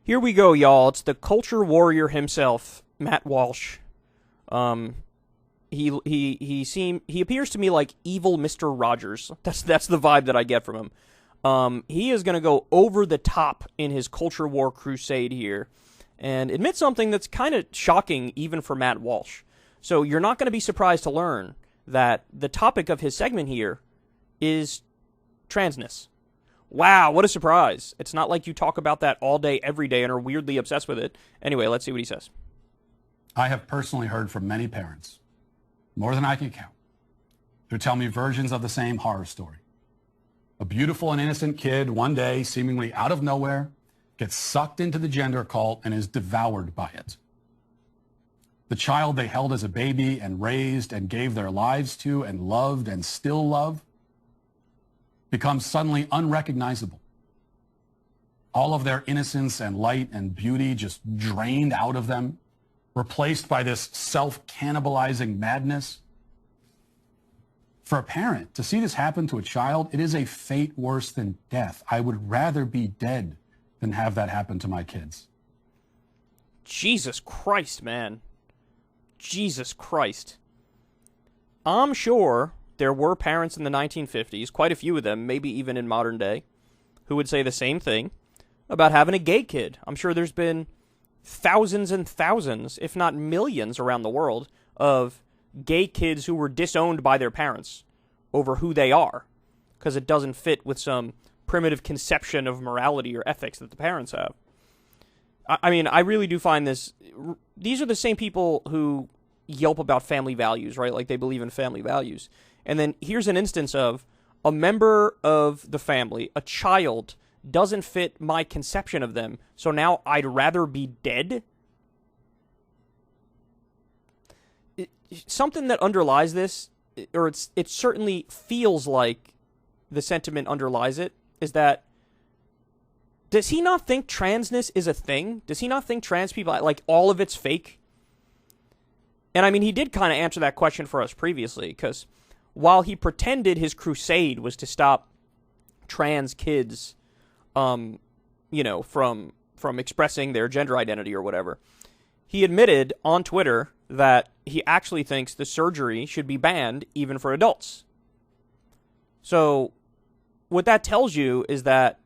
Here we go, y'all. It's the culture warrior himself, Matt Walsh. He appears to me like evil Mr. Rogers. That's the vibe that I get from him. He is going to go over the top in his culture war crusade here and admit something that's kind of shocking even for Matt Walsh. So you're not going to be surprised to learn that the topic of his segment here is transness. Wow, what a surprise. It's not like you talk about that all day, every day, and are weirdly obsessed with it. Anyway, let's see what he says. I have personally heard from many parents, more than I can count, who tell me versions of the same horror story. A beautiful and innocent kid, one day, seemingly out of nowhere, gets sucked into the gender cult and is devoured by it. The child they held as a baby and raised and gave their lives to and loved and still love becomes suddenly unrecognizable. All of their innocence and light and beauty just drained out of them, replaced by this self-cannibalizing madness. For a parent, to see this happen to a child, it is a fate worse than death. I would rather be dead than have that happen to my kids. Jesus Christ, man. Jesus Christ. I'm sure there were parents in the 1950s, quite a few of them, maybe even in modern day, who would say the same thing about having a gay kid. I'm sure there's been thousands and thousands, if not millions around the world, of gay kids who were disowned by their parents over who they are, because it doesn't fit with some primitive conception of morality or ethics that the parents have. I mean, I really do find this... These are the same people who yelp about family values, right? Like, they believe in family values. And then here's an instance of a member of the family, a child, doesn't fit my conception of them, so now I'd rather be dead? Something that underlies this, or it certainly feels like the sentiment underlies it, is that does he not think transness is a thing? Does he not think trans people, like, all of it's fake? And I mean, he did kind of answer that question for us previously, because while he pretended his crusade was to stop trans kids, from expressing their gender identity or whatever, he admitted on Twitter that he actually thinks the surgery should be banned even for adults. So what that tells you is that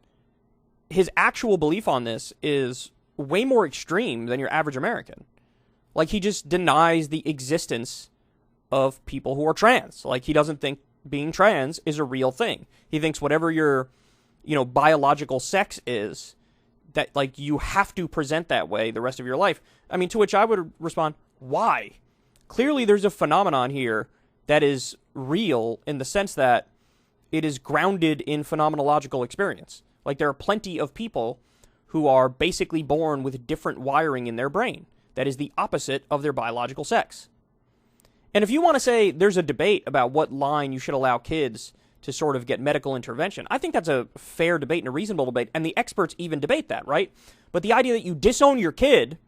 his actual belief on this is way more extreme than your average American. Like, he just denies the existence of people who are trans. Like, he doesn't think being trans is a real thing. He thinks whatever your, biological sex is, that, like, you have to present that way the rest of your life. I mean, to which I would respond, why? Clearly there's a phenomenon here that is real in the sense that it is grounded in phenomenological experience. Like, there are plenty of people who are basically born with different wiring in their brain that is the opposite of their biological sex. And if you want to say there's a debate about what line you should allow kids to sort of get medical intervention, I think that's a fair debate and a reasonable debate, and the experts even debate that, right? But the idea that you disown your kid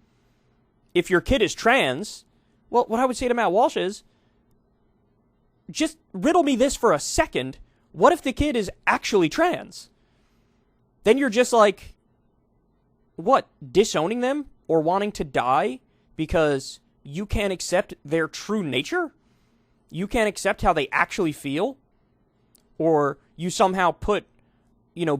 if your kid is trans, well, what I would say to Matt Walsh is, just riddle me this for a second. What if the kid is actually trans? Then you're just like, what, disowning them or wanting to die because you can't accept their true nature? You can't accept how they actually feel? Or you somehow put,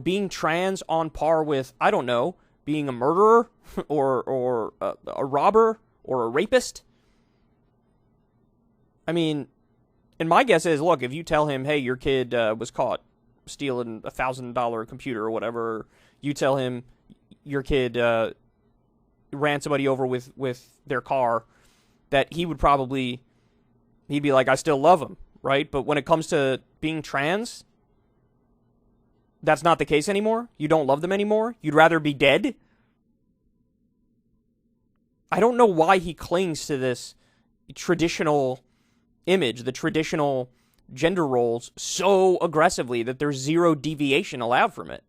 being trans on par with, I don't know, being a murderer or a robber or a rapist? I mean, and my guess is, look, if you tell him, hey, your kid was caught stealing a $1,000 computer or whatever, you tell him your kid ran somebody over with their car, that he'd be like, I still love him, right? But when it comes to being trans, that's not the case anymore? You don't love them anymore? You'd rather be dead? I don't know why he clings to this traditional image, the traditional gender roles, so aggressively that there's zero deviation allowed from it.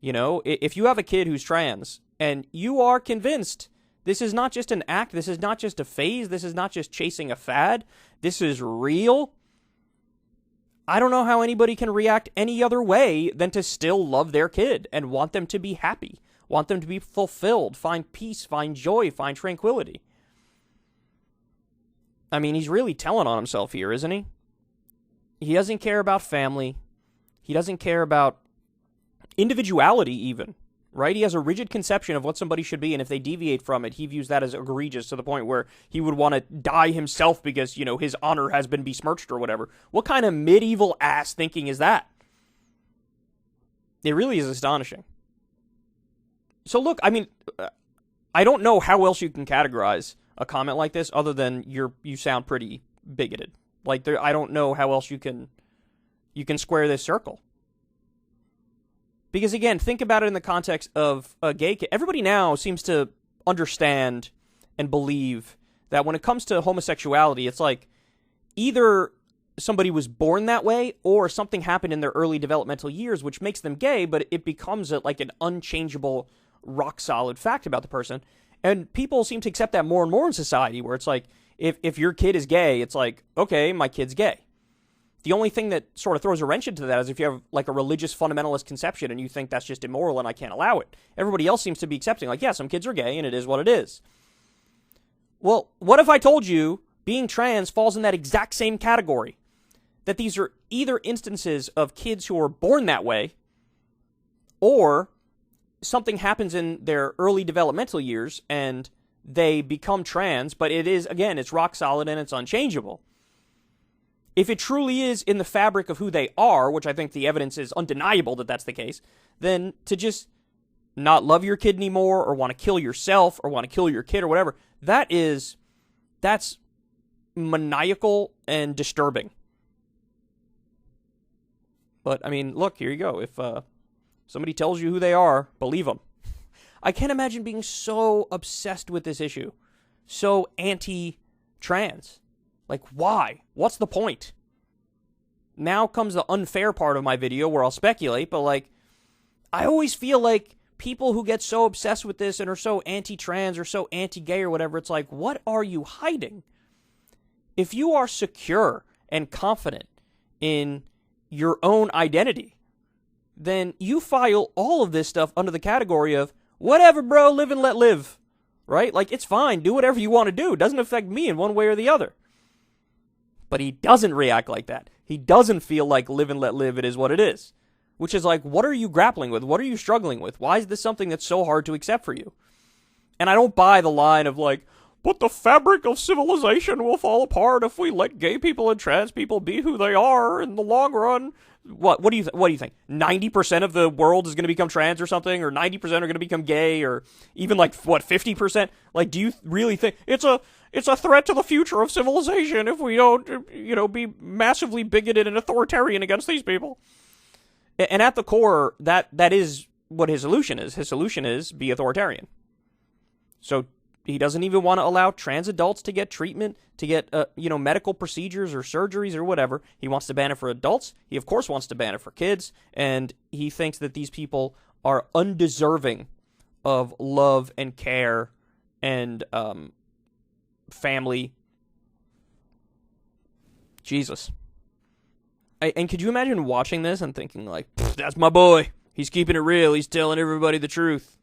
If you have a kid who's trans and you are convinced this is not just an act, this is not just a phase, this is not just chasing a fad, this is real, I don't know how anybody can react any other way than to still love their kid and want them to be happy, want them to be fulfilled, find peace, find joy, find tranquility. I mean, he's really telling on himself here, isn't he? He doesn't care about family. He doesn't care about individuality even, right? He has a rigid conception of what somebody should be, and if they deviate from it, he views that as egregious to the point where he would want to die himself because, you know, his honor has been besmirched or whatever. What kind of medieval ass thinking is that? It really is astonishing. So look, I mean, I don't know how else you can categorize a comment like this other than you sound pretty bigoted. Like, I don't know how else you can square this circle. Because again, think about it in the context of a gay kid. Everybody now seems to understand and believe that when it comes to homosexuality, it's like either somebody was born that way or something happened in their early developmental years which makes them gay, but it becomes like an unchangeable, rock-solid fact about the person. And people seem to accept that more and more in society, where it's like, if your kid is gay, it's like, okay, my kid's gay. The only thing that sort of throws a wrench into that is if you have like a religious fundamentalist conception and you think that's just immoral and I can't allow it. Everybody else seems to be accepting, like, yeah, some kids are gay and it is what it is. Well, what if I told you being trans falls in that exact same category? That these are either instances of kids who are born that way, or something happens in their early developmental years and they become trans, but it is, again, it's rock solid and it's unchangeable. If it truly is in the fabric of who they are, which I think the evidence is undeniable that that's the case, then to just not love your kid anymore or want to kill yourself or want to kill your kid or whatever, that's maniacal and disturbing. But, I mean, look, here you go. If somebody tells you who they are, believe them. I can't imagine being so obsessed with this issue, so anti-trans. Like, why? What's the point? Now comes the unfair part of my video where I'll speculate, but, like, I always feel like people who get so obsessed with this and are so anti-trans or so anti-gay or whatever, it's like, what are you hiding? If you are secure and confident in your own identity, then you file all of this stuff under the category of, whatever, bro, live and let live, right? Like, it's fine, do whatever you want to do. It doesn't affect me in one way or the other. But he doesn't react like that. He doesn't feel like live and let live, it is what it is. Which is like, what are you grappling with? What are you struggling with? Why is this something that's so hard to accept for you? And I don't buy the line of like, but the fabric of civilization will fall apart if we let gay people and trans people be who they are in the long run. What do you think? 90% of the world is going to become trans or something, or 90% are going to become gay, or even like 50%? Like, do you really think it's a threat to the future of civilization if we don't, be massively bigoted and authoritarian against these people? And at the core, that is what his solution is. His solution is be authoritarian. So he doesn't even want to allow trans adults to get treatment, to get medical procedures or surgeries or whatever. He wants to ban it for adults. He, of course, wants to ban it for kids. And he thinks that these people are undeserving of love and care and family. Jesus. And could you imagine watching this and thinking, like, that's my boy. He's keeping it real. He's telling everybody the truth.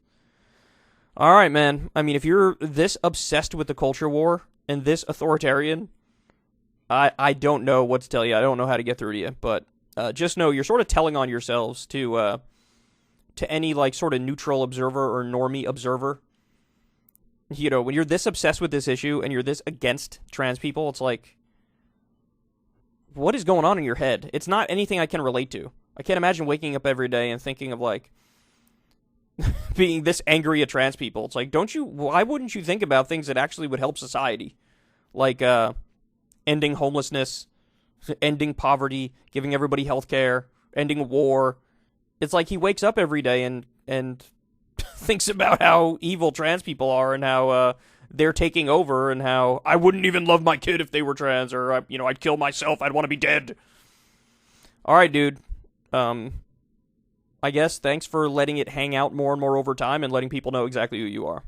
All right, man. I mean, if you're this obsessed with the culture war and this authoritarian, I don't know what to tell you. I don't know how to get through to you. But just know you're sort of telling on yourselves to any, like, sort of neutral observer or normie observer. When you're this obsessed with this issue and you're this against trans people, it's like, what is going on in your head? It's not anything I can relate to. I can't imagine waking up every day and thinking of, like, being this angry at trans people. It's like, why wouldn't you think about things that actually would help society? Like, ending homelessness, ending poverty, giving everybody health care, ending war. It's like he wakes up every day and thinks about how evil trans people are and how they're taking over and how I wouldn't even love my kid if they were trans, or I'd kill myself. I'd want to be dead. All right, dude. I guess thanks for letting it hang out more and more over time and letting people know exactly who you are.